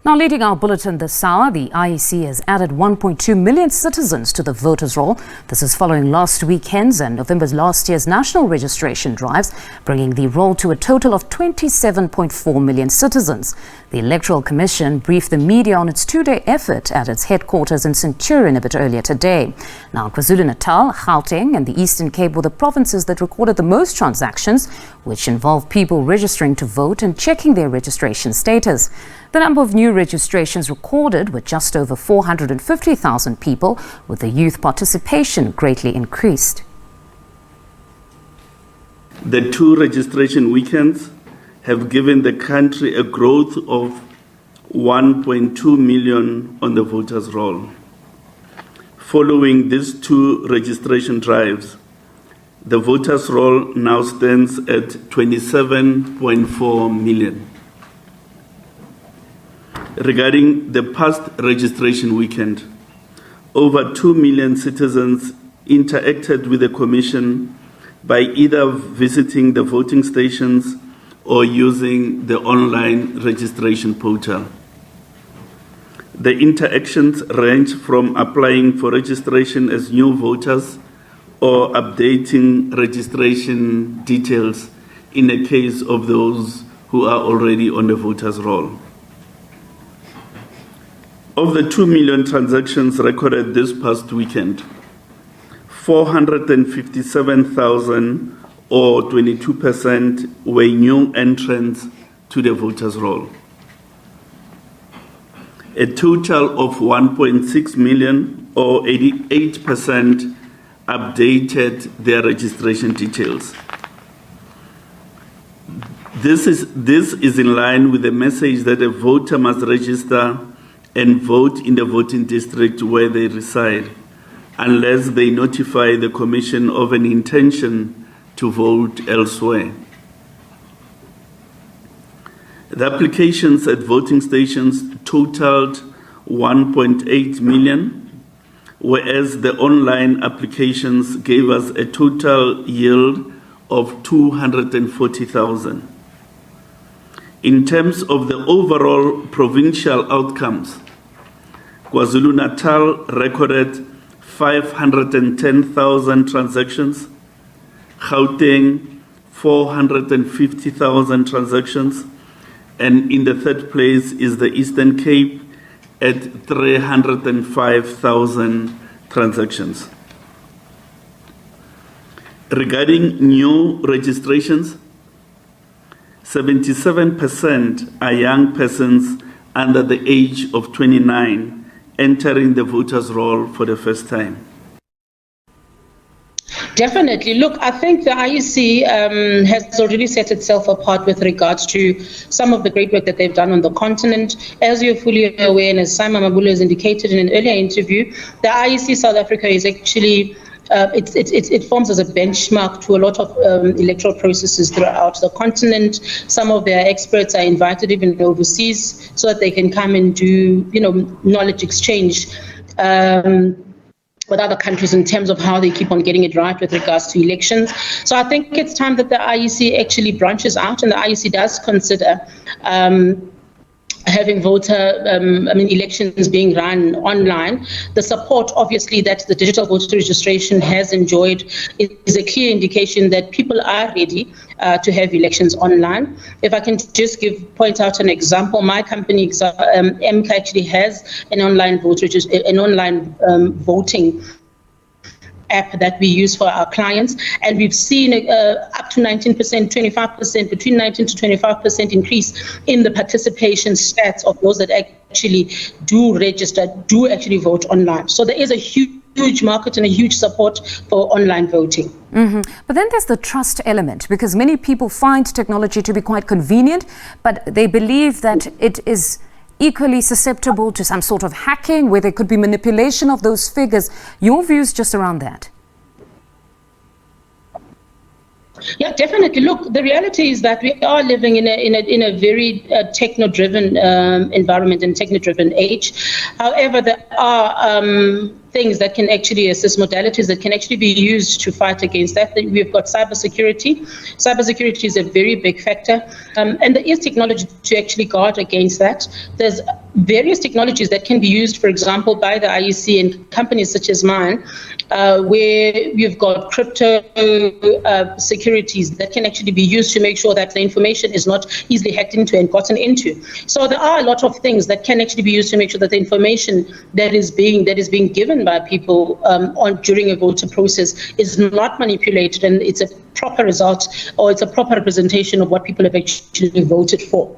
Now, leading our bulletin this hour, the IEC has added 1.2 million citizens to the voters' roll. This is following last weekend's and November's last year's national registration drives, bringing the roll to a total of 27.4 million citizens. The Electoral Commission briefed the media on its two-day effort at its headquarters in Centurion a bit earlier today. Now, Kwazulu-Natal, Gauteng and the Eastern Cape were the provinces that recorded the most transactions, which involved people registering to vote and checking their registration status. The number of new registrations recorded were just over 450,000 people, with the youth participation greatly increased. The two registration weekends have given the country a growth of 1.2 million on the voters' roll. Following these two registration drives, the voters' roll now stands at 27.4 million. Regarding the past registration weekend, over 2 million citizens interacted with the Commission by either visiting the voting stations or using the online registration portal. The interactions range from applying for registration as new voters or updating registration details in the case of those who are already on the voters' roll. Of the 2 million transactions recorded this past weekend, 457,000 or 22% were new entrants to the voters' roll. A total of 1.6 million or 88% updated their registration details. This is in line with the message that a voter must register and vote in the voting district where they reside, unless they notify the Commission of an intention to vote elsewhere. The applications at voting stations totaled 1.8 million, whereas the online applications gave us a total yield of 240,000. In terms of the overall provincial outcomes, Kwazulu-Natal recorded 510,000 transactions, Gauteng 450,000 transactions, and in the third place is the Eastern Cape at 305,000 transactions. Regarding new registrations, 77% are young persons under the age of 29 entering the voters' roll for the first time. Definitely. Look, I think the IEC has already set itself apart with regards to some of the great work that they've done on the continent. As you're fully aware, and as Simon Mabula has indicated in an earlier interview, the IEC South Africa is actually it forms as a benchmark to a lot of electoral processes throughout the continent. Some of their experts are invited even overseas so that they can come and do, knowledge exchange with other countries in terms of how they keep on getting it right with regards to elections. So I think it's time that the IEC actually branches out, and the IEC does consider having elections being run online. The support, obviously, that the digital voter registration has enjoyed is a clear indication that people are ready to have elections online. If I can just point out an example, my company, MK, actually has an online voting app that we use for our clients, and we've seen up to 19%, 25%, between 19 to 25% increase in the participation stats of those that actually do register, do actually vote online. So there is a huge market and a huge support for online voting. But then there's the trust element, because many people find technology to be quite convenient, but they believe that it is equally susceptible to some sort of hacking where there could be manipulation of those figures. Your views just around that? Yeah, definitely. Look, the reality is that we are living in a very techno-driven environment and techno-driven age. However, there are things that can actually assist, modalities that can actually be used to fight against that. We've got cybersecurity. Cybersecurity is a very big factor, and there is technology to actually guard against that. There's various technologies that can be used, for example, by the IEC and companies such as mine, where you've got crypto securities that can actually be used to make sure that the information is not easily hacked into and gotten into. So there are a lot of things that can actually be used to make sure that the information that is being given by people during a voter process is not manipulated, and it's a proper result, or it's a proper representation of what people have actually voted for.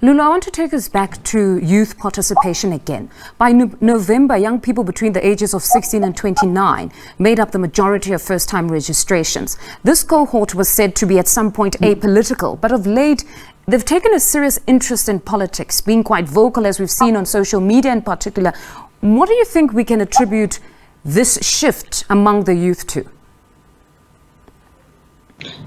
Lulu, I want to take us back to youth participation again. By November, young people between the ages of 16 and 29 made up the majority of first-time registrations. This cohort was said to be at some point apolitical, but of late, they've taken a serious interest in politics, being quite vocal, as we've seen on social media in particular. What do you think we can attribute this shift among the youth to?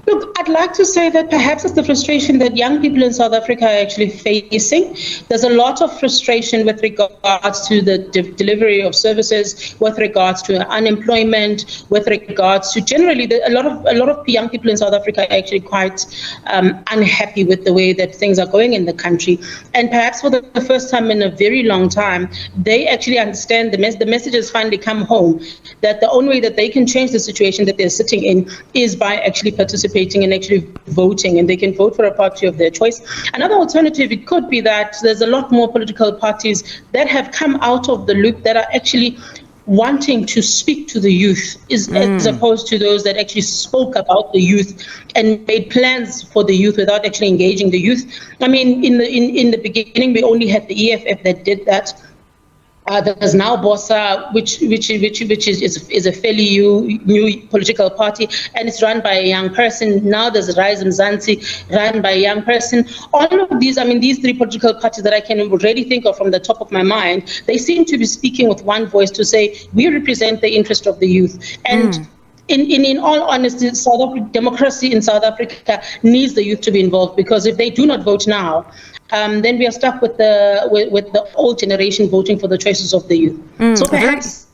Look, I'd like to say that perhaps it's the frustration that young people in South Africa are actually facing. There's a lot of frustration with regards to the delivery of services, with regards to unemployment, with regards to generally a lot of young people in South Africa are actually quite unhappy with the way that things are going in the country. And perhaps for the first time in a very long time, they actually understand the message has finally come home, that the only way that they can change the situation that they're sitting in is by actually participating and actually voting, and they can vote for a party of their choice. Another alternative, it could be that there's a lot more political parties that have come out of the loop that are actually wanting to speak to the youth, as opposed to those that actually spoke about the youth and made plans for the youth without actually engaging the youth. I mean, in the beginning, we only had the EFF that did that. There's now BOSA, which is a fairly new political party, and it's run by a young person. Now there's Rise Mzansi, run by a young person. All of these, I mean, these three political parties that I can already think of from the top of my mind, they seem to be speaking with one voice to say, we represent the interest of the youth. And in all honesty, democracy in South Africa needs the youth to be involved, because if they do not vote now, then we are stuck with the old generation voting for the choices of the youth. So perhaps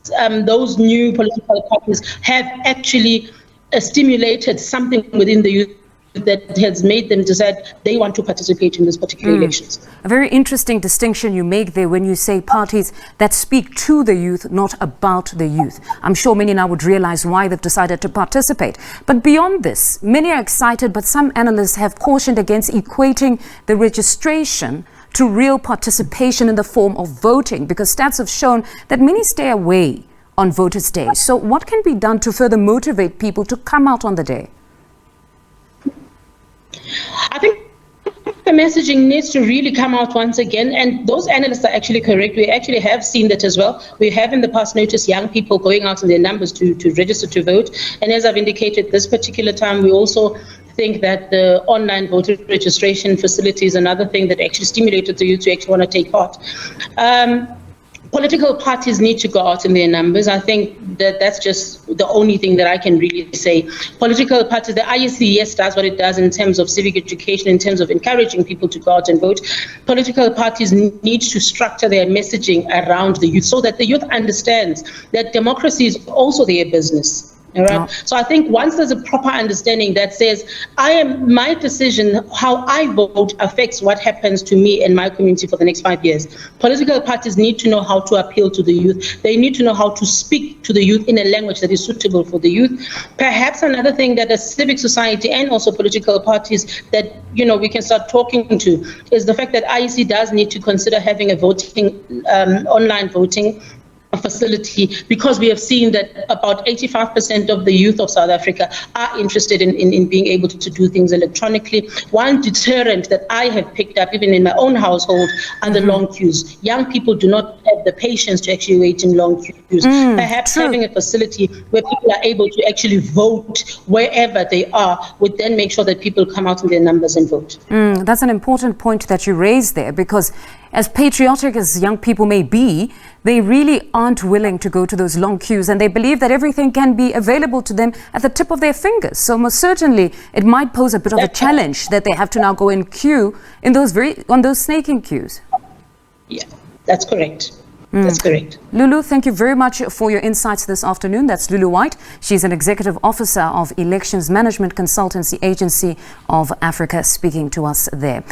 those new political parties have actually stimulated something within the youth that has made them decide they want to participate in this particular elections. A very interesting distinction you make there when you say parties that speak to the youth, not about the youth. I'm sure many now would realize why they've decided to participate. But beyond this, many are excited, but some analysts have cautioned against equating the registration to real participation in the form of voting, because stats have shown that many stay away on voters' day. So what can be done to further motivate people to come out on the day? I think the messaging needs to really come out once again, and those analysts are actually correct. We actually have seen that as well. We have in the past noticed young people going out in their numbers to register to vote, and as I've indicated, this particular time we also think that the online voter registration facility is another thing that actually stimulated the youth to actually want to take part. Political parties need to go out in their numbers. I think that that's just the only thing that I can really say. Political parties, the IEC, yes, does what it does in terms of civic education, in terms of encouraging people to go out and vote. Political parties need to structure their messaging around the youth so that the youth understands that democracy is also their business. All right. So I think once there's a proper understanding that says, my decision, how I vote affects what happens to me and my community for the next 5 years. Political parties need to know how to appeal to the youth. They need to know how to speak to the youth in a language that is suitable for the youth. Perhaps another thing that a civic society and also political parties that, we can start talking to is the fact that IEC does need to consider having a voting, online voting facility, because we have seen that about 85% of the youth of South Africa are interested in being able to do things electronically. One deterrent that I have picked up, even in my own household, are the long queues. Young people do not have the patience to actually wait in long queues. Perhaps having a facility where people are able to actually vote wherever they are would then make sure that people come out in their numbers and vote. That's an important point that you raised there, because as patriotic as young people may be, they really aren't willing to go to those long queues, and they believe that everything can be available to them at the tip of their fingers. So most certainly it might pose a bit of a challenge that they have to now go in queue in on those snaking queues. Yeah, that's correct. That's correct. Lulu, thank you very much for your insights this afternoon. That's Lulu White. She's an executive officer of Elections Management Consultancy Agency of Africa, speaking to us there.